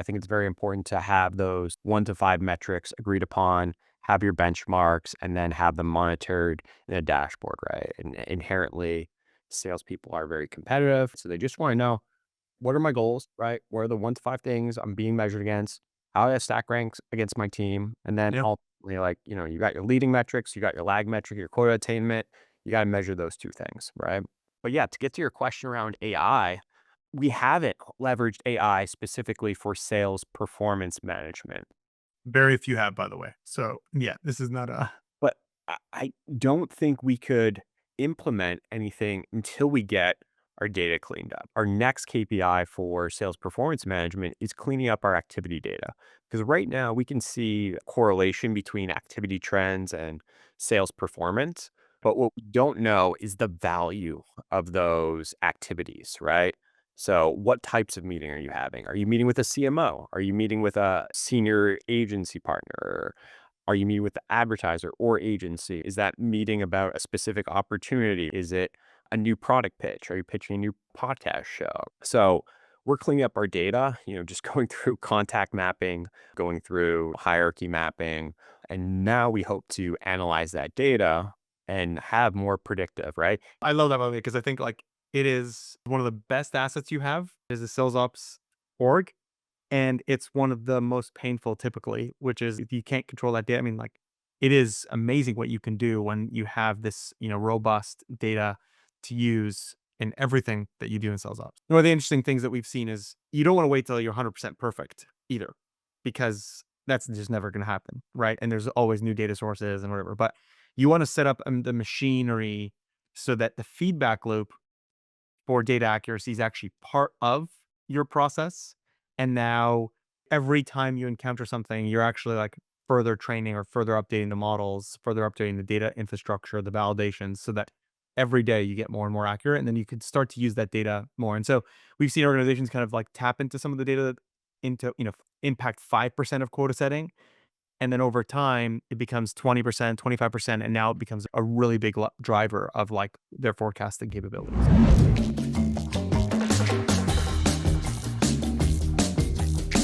think it's very important to have those 1 to 5 metrics agreed upon, have your benchmarks, and then have them monitored in a dashboard, right? And inherently, salespeople are very competitive. So they just want to know, what are my goals, right? What are the 1 to 5 things I'm being measured against? How do I stack ranks against my team? And then Yeah. ultimately, like, you got your leading metrics, you got your lag metric, your quota attainment. You got to measure those two things, right? But yeah, to get to your question around AI, we haven't leveraged AI specifically for sales performance management. Very few have, by the way. So yeah, this is not a But I don't think we could implement anything until we get our data cleaned up. Our next KPI for sales performance management is cleaning up our activity data. Because right now we can see a correlation between activity trends and sales performance. But what we don't know is the value of those activities, right? So, what types of meeting are you having? Are you meeting with a CMO? Are you meeting with a senior agency partner? Are you meeting with the advertiser or agency? Is that meeting about a specific opportunity? Is it a new product pitch? Are you pitching a new podcast show? So we're cleaning up our data, just going through contact mapping, going through hierarchy mapping. And now we hope to analyze that data and have more predictive, right? I love that movie because I think like it is one of the best assets you have is a sales ops org. And it's one of the most painful typically, which is if you can't control that data. I mean, like it is amazing what you can do when you have this, robust data to use in everything that you do in sales ops. One of the interesting things that we've seen is you don't want to wait till you're 100% perfect either, because that's just never going to happen. Right. And there's always new data sources and whatever, but you want to set up the machinery so that the feedback loop for data accuracy is actually part of your process. And now every time you encounter something, you're actually like further training or further updating the models, further updating the data infrastructure, the validations, so that every day you get more and more accurate. And then you can start to use that data more. And so we've seen organizations kind of like tap into some of the data into, impact 5% of quota setting. And then over time, it becomes 20%, 25%. And now it becomes a really big driver of like their forecasting capabilities.